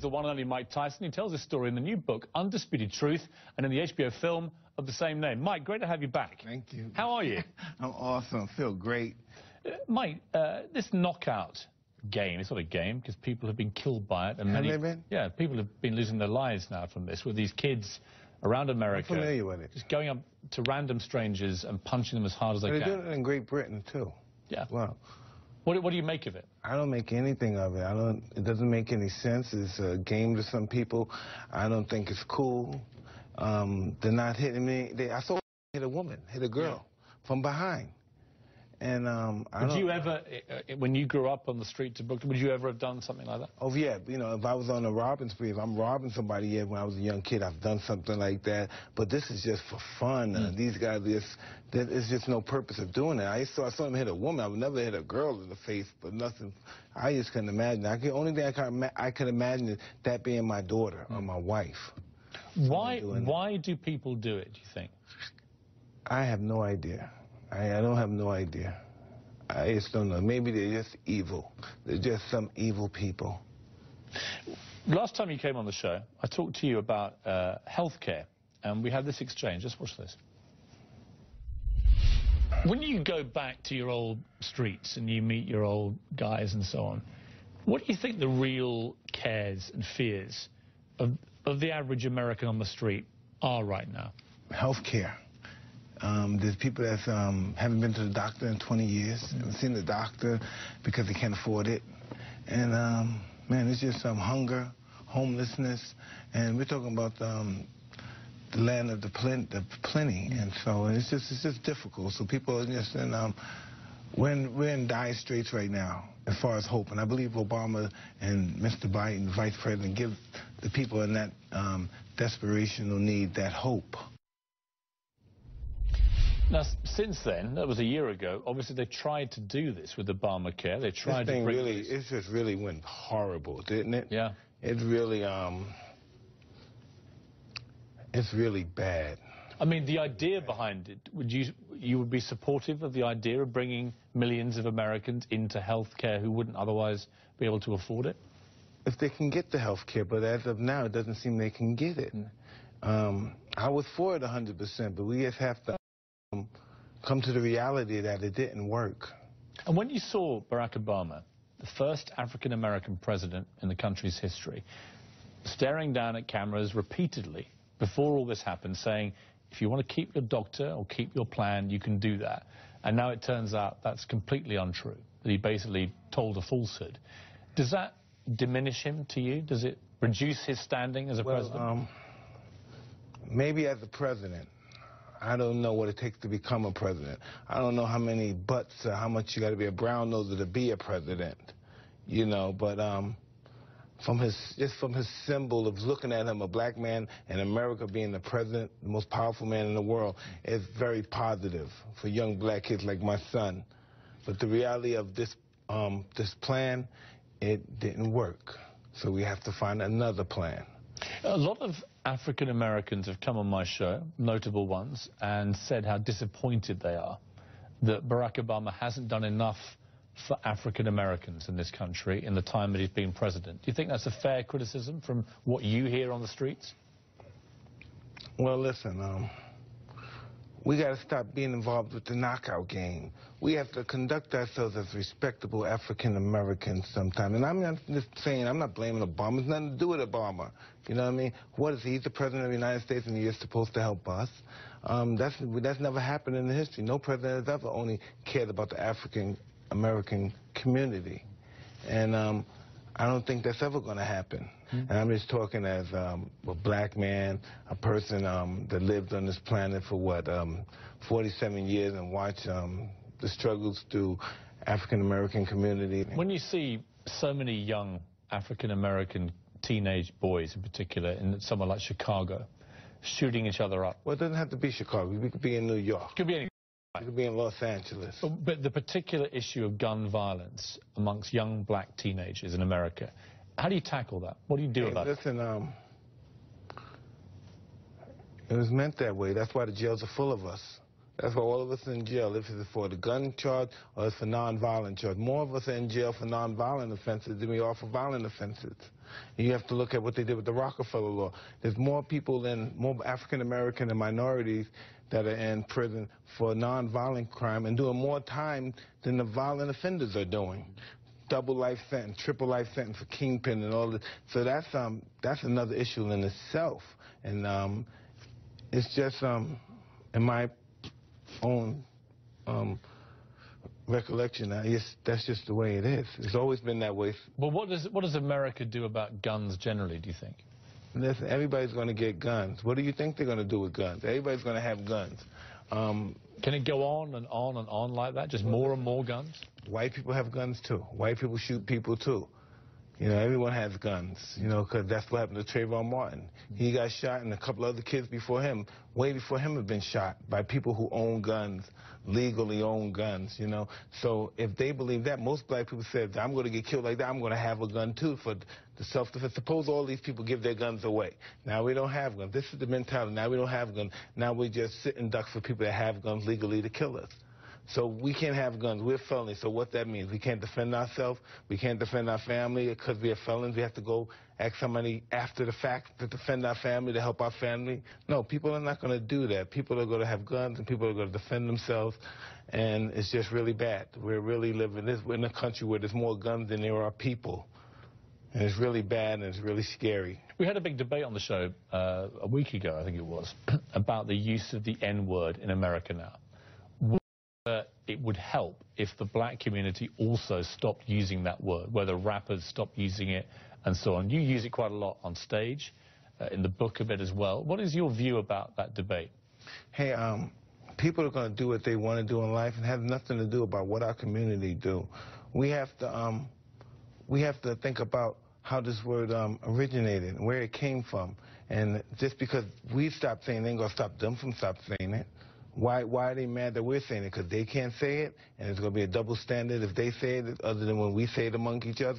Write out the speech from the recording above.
The one and only Mike Tyson. He tells his story in the new book, Undisputed Truth, and in the HBO film of the same name. Mike, great to have you back. Thank you. How are you? I'm awesome. I feel great. Mike, this knockout game, it's not a game because people have been killed by it. And Have they been? Yeah, people have been losing their lives now from this, with these kids around America. I'm familiar with it. Just going up to random strangers and punching them as hard as they can. They do it in Great Britain, too. Yeah. Well, what do you make of it? I don't make anything of it. It doesn't make any sense. It's a game to some people. I don't think it's cool. They're not hitting me. I saw hit a woman, hit a girl from behind. And Would you ever, when you grew up on the streets of Brooklyn, would you ever have done something like that? Oh, yeah. You know, if I was on a robbing spree, if I'm robbing somebody, yeah, when I was a young kid, I've done something like that. But this is just for fun. These guys, there's just no purpose of doing it. I saw them hit a woman. I would never hit a girl in the face, but nothing. I just couldn't imagine. The only thing I could imagine is that being my daughter or my wife. Why do people do it, do you think? I have no idea. I don't have no idea. I just don't know. Maybe they're just evil. They're just some evil people. Last time you came on the show, I talked to you about health care, and we had this exchange. Just watch this. When you go back to your old streets and you meet your old guys and so on, what do you think the real cares and fears of the average American on the street are right now? Health care. There's people that haven't been to the doctor in 20 years, haven't seen the doctor because they can't afford it. And, man, it's just hunger, homelessness, and we're talking about the land of the plenty. And so it's just difficult. So people are just we're in dire straits right now as far as hope. And I believe Obama and Mr. Biden, the vice president, give the people in that desperational need that hope. Now, since then, that was a year ago, obviously they tried to do this with Obamacare. They tried to bring this. It just really went horrible, didn't it? Yeah. It really, it's really bad. I mean, the idea behind it, you would be supportive of the idea of bringing millions of Americans into health care who wouldn't otherwise be able to afford it? If they can get the health care, but as of now, it doesn't seem they can get it. I was for it 100%, but we just have to come to the reality that it didn't work. And when you saw Barack Obama, the first African-American president in the country's history, staring down at cameras repeatedly before all this happened, saying, if you want to keep your doctor or keep your plan, you can do that. And now it turns out that's completely untrue, that he basically told a falsehood. Does that diminish him to you? Does it reduce his standing as a president? Maybe as a president. I don't know what it takes to become a president. I don't know how many butts or how much you got to be a brown noser to be a president, you know. But from his symbol of looking at him, a black man in America being the president, the most powerful man in the world, is very positive for young black kids like my son. But the reality of this plan, it didn't work. So we have to find another plan. A lot of African Americans have come on my show, notable ones, and said how disappointed they are that Barack Obama hasn't done enough for African Americans in this country in the time that he's been president. Do you think that's a fair criticism from what you hear on the streets? Well, listen, we got to stop being involved with the knockout game. We have to conduct ourselves as respectable African Americans sometimes. And I'm not just saying, I'm not blaming Obama. It's nothing to do with Obama. You know what I mean? What is he? He's the president of the United States, and he is supposed to help us. That's never happened in the history. No president has ever only cared about the African American community. And I don't think that's ever going to happen. And I'm just talking as a black man, a person that lived on this planet for, what, 47 years and watched the struggles through African-American community. When you see so many young African-American teenage boys in particular in somewhere like Chicago shooting each other up. Well, it doesn't have to be Chicago. We could be in New York. It could be anywhere. It could be in Los Angeles. But the particular issue of gun violence amongst young black teenagers in America, how do you tackle that? What do you do about it? Listen, it was meant that way. That's why the jails are full of us. That's why all of us are in jail, if it's for the gun charge or it's for nonviolent charge. More of us are in jail for nonviolent offenses than we are for violent offenses. And you have to look at what they did with the Rockefeller law. There's more people more African-American and minorities that are in prison for nonviolent crime and doing more time than the violent offenders are doing. Double life sentence, triple life sentence for kingpin and all that. So that's another issue in itself. And it's just, in my own recollection, that's just the way it is. It's always been that way. Well, what does America do about guns generally, do you think? Listen, everybody's going to get guns. What do you think they're going to do with guns? Everybody's going to have guns. Can it go on and on and on like that? Just more and more guns? White people have guns, too. White people shoot people, too. You know, everyone has guns, you know, because that's what happened to Trayvon Martin. He got shot, and a couple other kids before him, way before him, have been shot by people who own guns, legally own guns, you know. So if they believe that, most black people said, I'm going to get killed like that, I'm going to have a gun, too, for the self-defense. Suppose all these people give their guns away. Now we don't have guns. This is the mentality. Now we don't have guns. Now we just sit and duck for people that have guns legally to kill us. So we can't have guns. We're felons. So what that means, we can't defend ourselves. We can't defend our family because we are felons. We have to go ask somebody after the fact to defend our family, to help our family. No, people are not going to do that. People are going to have guns, and people are going to defend themselves, and it's just really bad. We're really living in a country where there's more guns than there are people, and it's really bad, and it's really scary. We had a big debate on the show a week ago, I think it was, about the use of the N-word in America now. It would help if the black community also stopped using that word, whether rappers stopped using it and so on. You use it quite a lot on stage, in the book a bit as well. What is your view about that debate? Hey, people are going to do what they want to do in life and have nothing to do about what our community do. We have to think about how this word originated and where it came from. And just because we stop saying it, ain't going to stop them from saying it. Why are they mad that we're saying it? Because they can't say it, and it's going to be a double standard if they say it other than when we say it among each other.